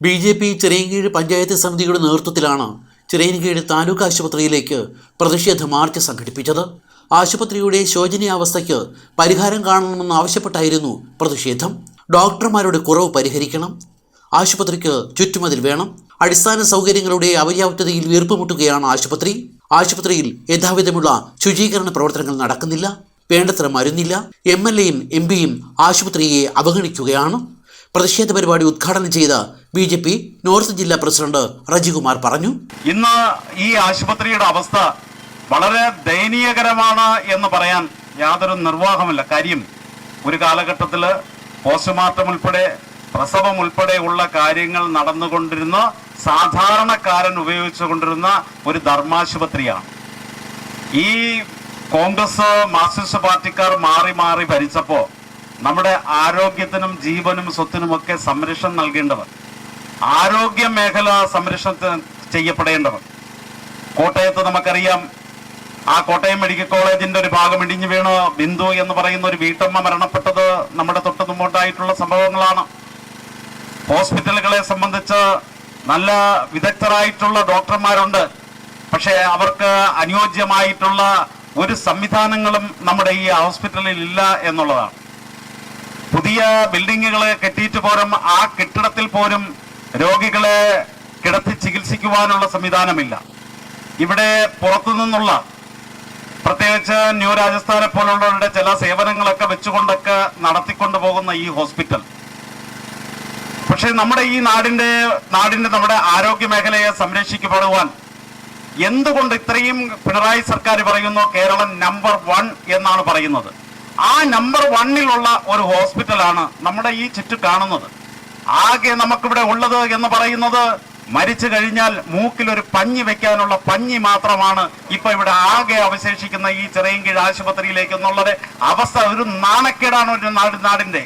BJP Chirayinkeezhu panchayat സമിതിയുടെ നേതൃത്വത്തിലാണ് ചിറയൻകീഴ് താലൂക്ക് ആശുപത്രിയിലേക്ക് പ്രതിഷേധ മാർച്ച് സംഘടിപ്പിച്ചത്. ആശുപത്രിയുടെ ശോചനീയാവസ്ഥയ്ക്ക് പരിഹാരം കാണണമെന്നാവശ്യപ്പെട്ടായിരുന്നു പ്രതിഷേധം. ഡോക്ടർമാരുടെ കുറവ് പരിഹരിക്കണം, ആശുപത്രിക്ക് ചുറ്റുമതിൽ വേണം, അടിസ്ഥാന സൗകര്യങ്ങളുടെ അപര്യാപ്തതയിൽ വീർപ്പുമുട്ടുകയാണ് ആശുപത്രി. ആശുപത്രിയിൽ യഥാവിധമുള്ള ശുചീകരണ പ്രവർത്തനങ്ങൾ നടക്കുന്നില്ല, വേണ്ടത്ര മരുന്നില്ല, MLAയും MPയും ആശുപത്രിയെ അവഗണിക്കുകയാണ്. പ്രതിഷേധ പരിപാടി ഉദ്ഘാടനം ചെയ്ത BJP നോർത്ത് ജില്ലാ പ്രസിഡന്റ് റജികുമാർ പറഞ്ഞു, ഇന്ന് ഈ ആശുപത്രിയുടെ അവസ്ഥ വളരെ ദയനീയകരമാണ് എന്ന് പറയാൻ യാതൊരു നിർവാഹമില്ല. കാര്യം ഒരു കാലഘട്ടത്തിൽ പോസ്റ്റ്മോർട്ടം ഉൾപ്പെടെ പ്രസവം ഉൾപ്പെടെയുള്ള കാര്യങ്ങൾ നടന്നുകൊണ്ടിരുന്ന സാധാരണക്കാരൻ ഉപയോഗിച്ചുകൊണ്ടിരുന്ന ഒരു ധർമാശുപത്രിയാണ്. ഈ കോൺഗ്രസ് മാർക്സിസ്റ്റ് പാർട്ടിക്കാർ മാറി മാറി ഭരിച്ചപ്പോൾ നമ്മുടെ ആരോഗ്യത്തിനും ജീവനും സ്വത്തിനുമൊക്കെ സംരക്ഷണം നൽകേണ്ടവർ, ആരോഗ്യ മേഖല സംരക്ഷണം ചെയ്യപ്പെടേണ്ടവർ. കോട്ടയത്ത് നമുക്കറിയാം, ആ കോട്ടയം മെഡിക്കൽ കോളേജിന്റെ ഒരു ഭാഗം ഇടിഞ്ഞു വീണ് ബിന്ദു എന്ന് പറയുന്ന ഒരു വീട്ടമ്മ മരണപ്പെട്ടത് നമ്മുടെ തൊട്ട് മുമ്പോട്ടായിട്ടുള്ള സംഭവങ്ങളാണ്. ഹോസ്പിറ്റലുകളെ സംബന്ധിച്ച് നല്ല വിദഗ്ധരായിട്ടുള്ള ഡോക്ടർമാരുണ്ട്, പക്ഷേ അവർക്ക് അനുയോജ്യമായിട്ടുള്ള ഒരു സംവിധാനങ്ങളും നമ്മുടെ ഈ ഹോസ്പിറ്റലിൽ ഇല്ല എന്നുള്ളതാണ്. പുതിയ ബിൽഡിങ്ങുകളെ കെട്ടിയിട്ട് പോലും ആ കെട്ടിടത്തിൽ പോലും രോഗികളെ കിടത്തി ചികിത്സിക്കുവാനുള്ള സംവിധാനമില്ല. ഇവിടെ പുറത്തു നിന്നുള്ള, പ്രത്യേകിച്ച് ന്യൂ രാജസ്ഥാനെ പോലുള്ളവരുടെ ചില സേവനങ്ങളൊക്കെ വെച്ചുകൊണ്ടൊക്കെ നടത്തിക്കൊണ്ടു പോകുന്ന ഈ ഹോസ്പിറ്റൽ, പക്ഷെ നമ്മുടെ ഈ നാടിന്റെ നമ്മുടെ ആരോഗ്യ മേഖലയെ സംരക്ഷിക്കപ്പെടുവാൻ എന്തുകൊണ്ട് ഇത്രയും പിണറായി സർക്കാർ പറയുന്നു കേരളം നമ്പർ 1 എന്നാണ് പറയുന്നത്. ആ നമ്പർ 1 ഒരു ഹോസ്പിറ്റലാണ് നമ്മുടെ ഈ ചുറ്റു കാണുന്നത്. ആകെ നമുക്കിവിടെ ഉള്ളത് എന്ന് പറയുന്നത് മരിച്ചു കഴിഞ്ഞാൽ മൂക്കിലൊരു പഞ്ഞി വെക്കാനുള്ള പഞ്ഞി മാത്രമാണ് ഇപ്പൊ ഇവിടെ ആകെ അവശേഷിക്കുന്ന ഈ ചിറയൻകീഴ് ആശുപത്രിയിലേക്ക് എന്നുള്ളത് അവസ്ഥ ഒരു നാണക്കേടാണ് ഒരു നാടിന്റെ.